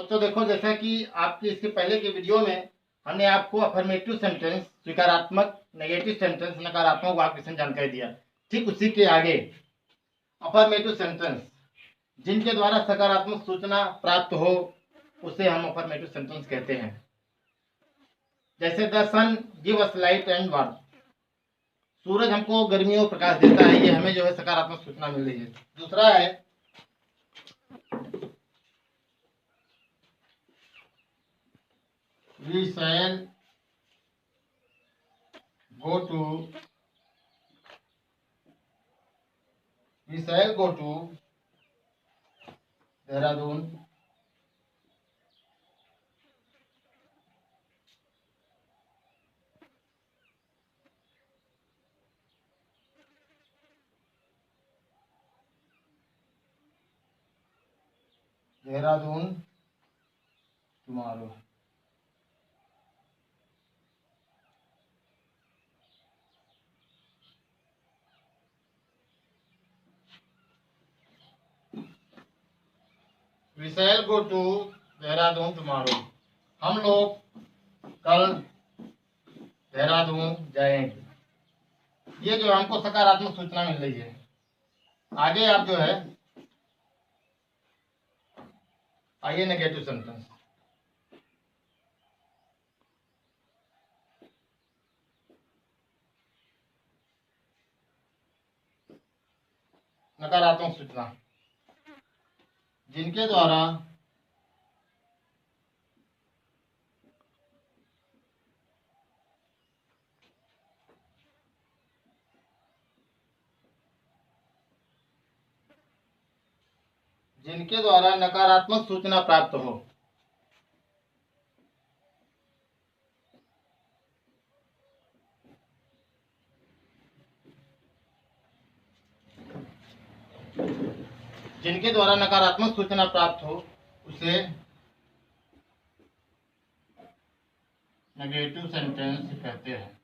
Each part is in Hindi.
तो देखो, जैसा कि आपकी इसके पहले के वीडियो में हमने आपको अफर्मेटिव सेंटेंस, स्वीकारात्मक, नेगेटिव सेंटेंस, नकारात्मक वाक्य विषय जानकारी दिया। ठीक उसी के आगे अफर्मेटिव सेंटेंस जिनके द्वारा सकारात्मक सूचना प्राप्त हो उसे हम अफर्मेटिव सेंटेंस कहते हैं। जैसे the sun give us light and warmth, सूरज हमको गर्मी और प्रकाश देता है, ये हमें जो है सकारात्मक सूचना मिल रही है। दूसरा है we shall go to Dehradun tomorrow. We shall go to Dehradun tomorrow, हम लोग कल देहरादून जाएंगे। ये जो हमको सकारात्मक सूचना मिल रही है। आगे आप जो है आइए नेगेटिव सेंटेंस। नकारात्मक सूचना जिनके द्वारा नकारात्मक सूचना प्राप्त हो। जिनके द्वारा नकारात्मक सूचना प्राप्त हो उसे नेगेटिव सेंटेंस कहते हैं।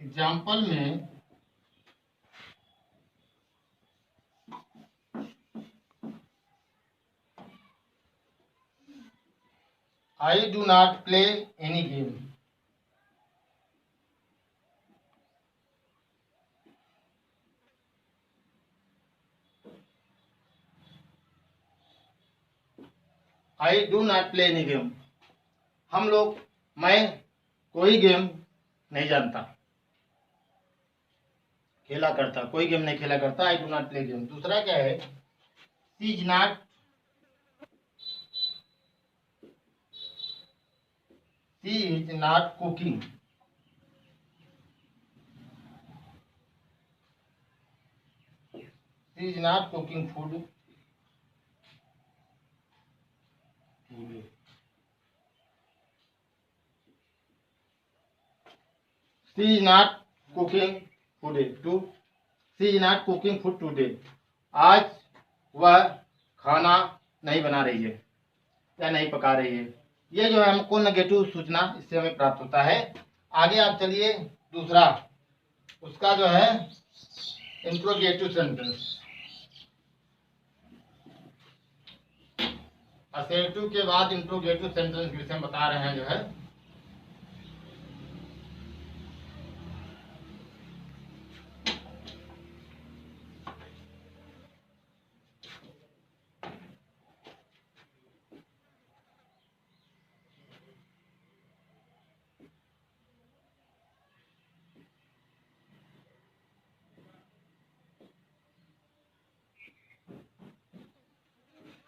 एग्जाम्पल में I do not play any game. I do not play any game. मैं कोई गेम नहीं जानता, खेला करता, कोई गेम नहीं खेला करता। I do not play game। दूसरा क्या है? She is not cooking। She is not cooking food today। She is not cooking food today। आज वह खाना नहीं बना रही है या नहीं पका रही है। ये जो है हमको नेगेटिव सूचना इससे हमें प्राप्त होता है। आगे आप चलिए दूसरा, उसका जो है इंट्रोगेटिव सेंटेंस। असर्टिव के बाद इंट्रोगेटिव सेंटेंस के विषय में बता रहे हैं। जो है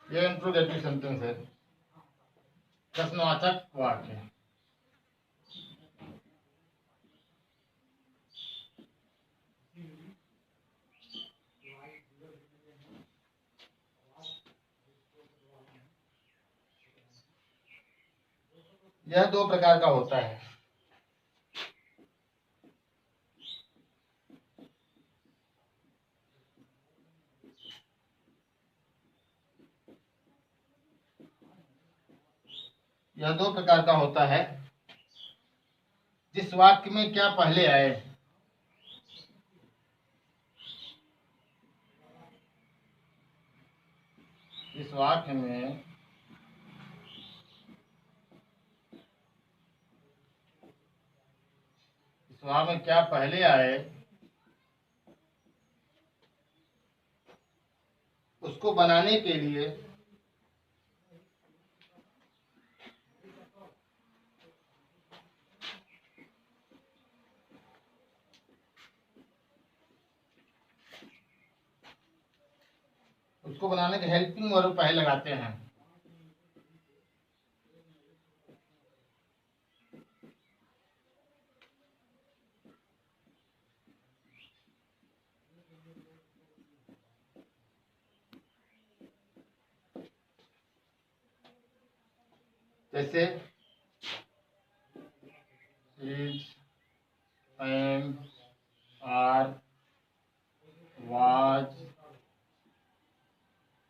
ये इंट्रोगेटिव सेंटेंस है, प्रश्नवाचक वाक्य। यह दो प्रकार का होता है। यह दो प्रकार का होता है। जिस वाक्य में क्या पहले आए वाक्य में क्या पहले आए उसको बनाने के लिए के हेल्पिंग वर्ब पहले लगाते हैं। जैसे is, am, are, was,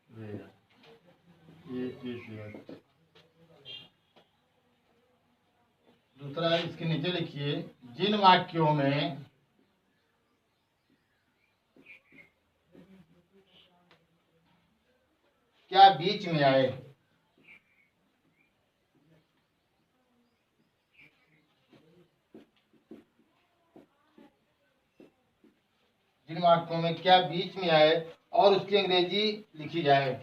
were, ये। दूसरा इसके नीचे लिखिए, जिन वाक्यों में क्या बीच में आए, जिन वाक्यों में क्या बीच में आए और उसकी अंग्रेजी लिखी जाए।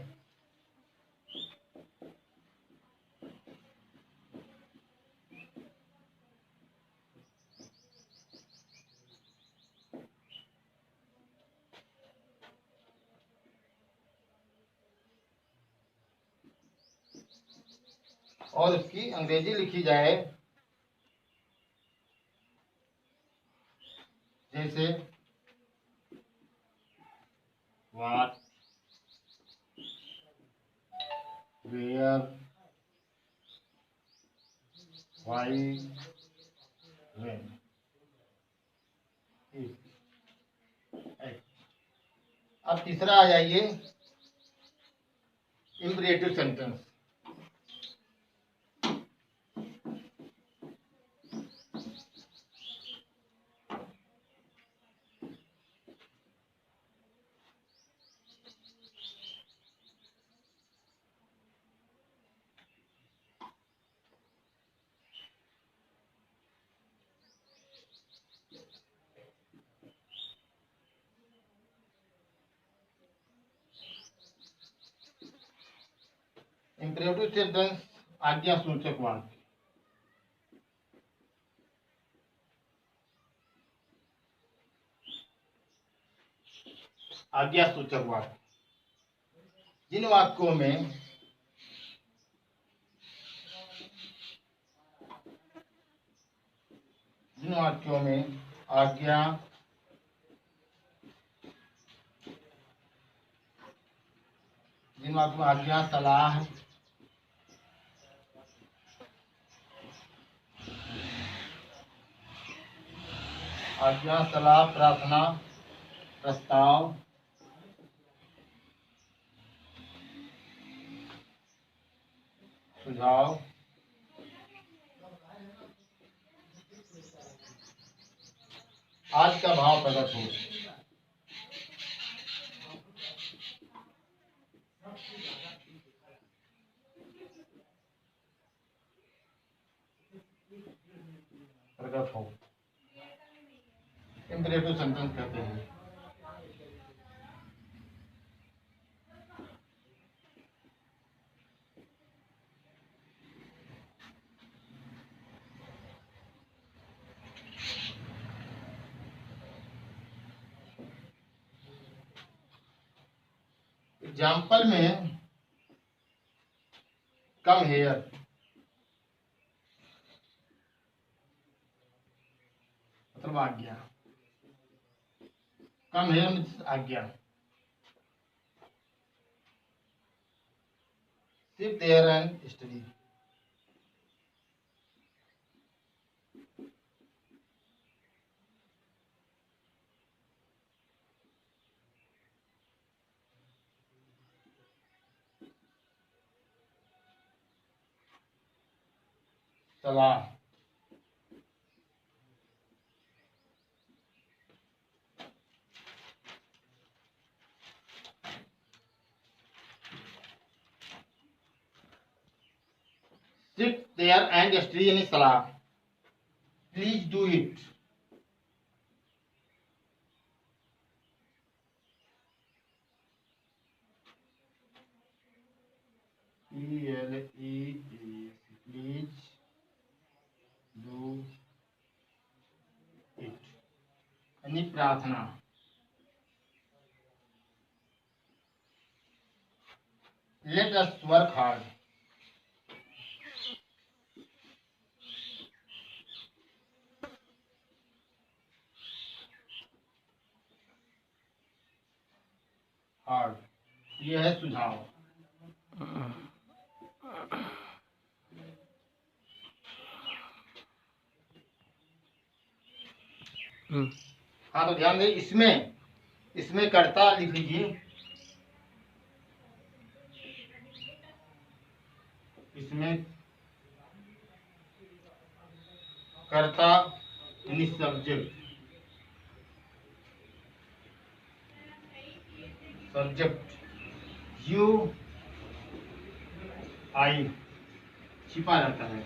और उसकी अंग्रेजी लिखी जाए। जैसे व्हाट, वेयर, व्हाई, व्हेन। अब तीसरा आ जाइए, इम्परेटिव सेंटेंस। इम्परेटिव सेंटेंस आज्ञा सूचक वाक्य। आज्ञा सूचक वाक्य, जिन वाक्यों में आज्ञा, सलाह, प्रार्थना, प्रस्ताव, सुझाव, आज का भाव प्रकट हो। इम्परेटिव सेंटेंस कहते हैं। एग्जाम्पल में कम हेयर, मतलब आज्ञा, कम हेयर आज्ञा। सिट देयर एंड स्टडी, सलाह, सिट देयर एंड स्टडी यानी सलाह, please do it. Please do it यानी प्रार्थना। Let us work hard, hard ये है सुझाव। हाँ तो ध्यान दे, इसमें कर्ता लिख लीजिए, इसमें कर्ता यानी सब्जेक्ट यू आई छिपा रहता है।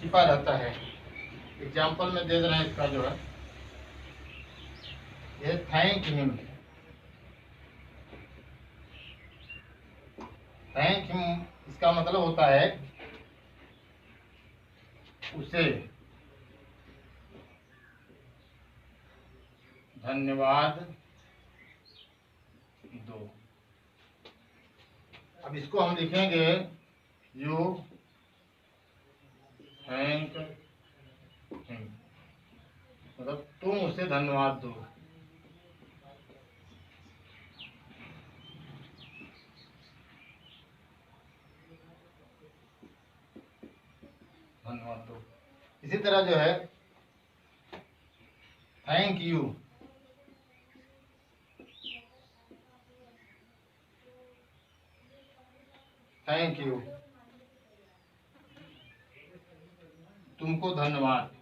छिपा रहता है। एग्जाम्पल में दे देना है इसका जो है, ये थैंक हिम। थैंक हिम इसका मतलब होता है उसे धन्यवाद दो। अब इसको हम लिखेंगे यू थैंक हिम, मतलब तुम उसे धन्यवाद दो। धन्यवाद दो। इसी तरह जो है थैंक यू, थैंक यू तुमको धन्यवाद।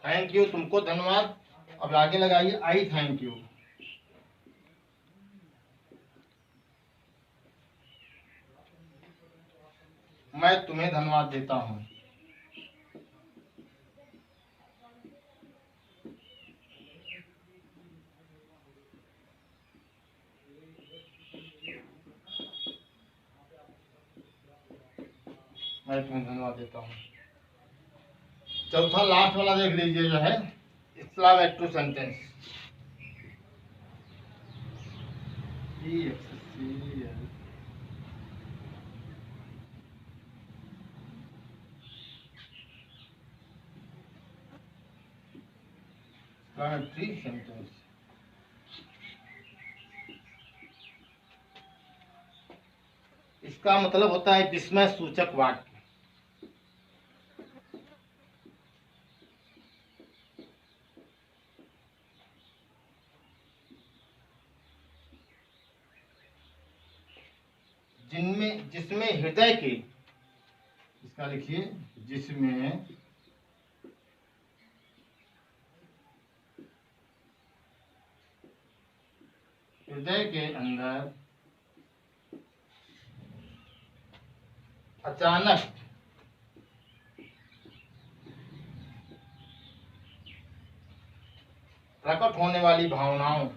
थैंक यू तुमको धन्यवाद। अब आगे लगाइए आई थैंक यू। मैं तुम्हें धन्यवाद देता हूँ। मैं तुम्हें धन्यवाद देता हूँ। चौथा लास्ट वाला देख लीजिए जो है एक्सक्लेमेटरी सेंटेंस। एक्सक्लेमेटरी सेंटेंस इसका मतलब होता है विस्मय सूचक वाक्य। जिसमें हृदय के, इसका लिखिए जिसमें हृदय के अंदर अचानक प्रकट होने वाली भावनाओं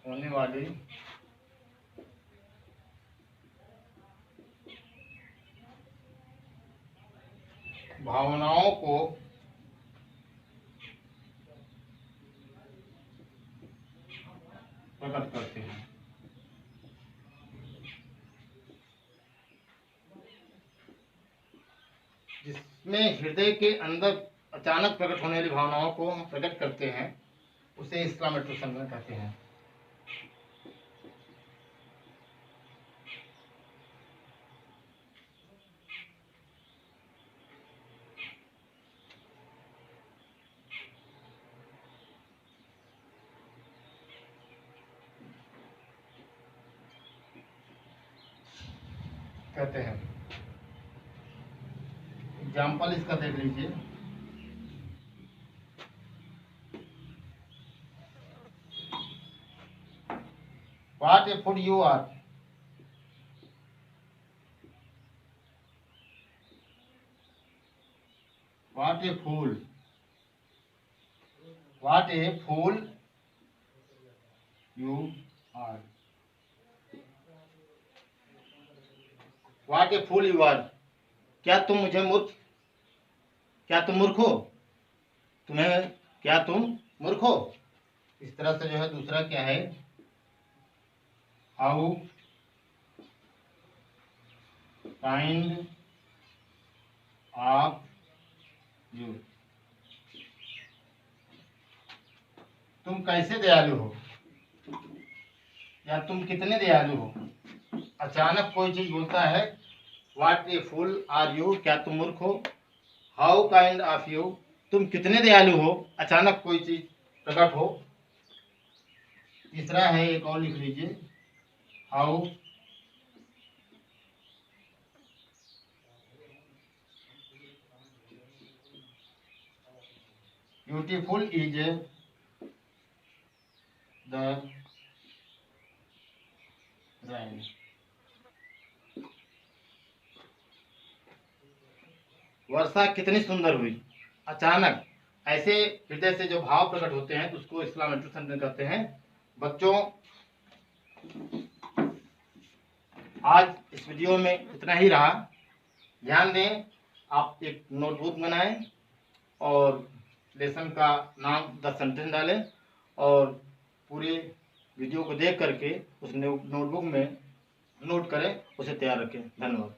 होने वाली भावनाओं को प्रकट करते हैं। जिसमें हृदय के अंदर अचानक प्रकट होने वाली भावनाओं को हम प्रकट करते हैं उसे एक्सक्लेमेटरी सेंटेंस कहते हैं। कहते हैं। एग्जाम्पल इसका देख लीजिए। What a food you are. What a fool. What a fool you are. What a fool you are. क्या तुम मूर्ख हो। क्या तुम मूर्ख हो। इस तरह से जो है दूसरा क्या है, हाउ काइंड ऑफ यू। तुम कैसे दयालु हो, या तुम कितने दयालु हो। अचानक कोई चीज बोलता है, what a fool are you, क्या तुम मूर्ख हो। हाउ काइंड ऑफ यू, तुम कितने दयालु हो, अचानक कोई चीज प्रकट हो। तीसरा है, एक और लिख लीजिए, how beautiful is the rain. वर्षा कितनी सुंदर हुई। अचानक ऐसे हृदय से जो भाव प्रकट होते हैं तो उसको एक्सक्लेमेटरी सेंटेंस कहते हैं। बच्चों, आज इस वीडियो में इतना ही रहा। ध्यान दें, आप एक नोटबुक बनाएं और लेसन का नाम 10 सेंटेंस डालें और पूरे वीडियो को देख करके उस नोटबुक में नोट करें, उसे तैयार रखें। धन्यवाद।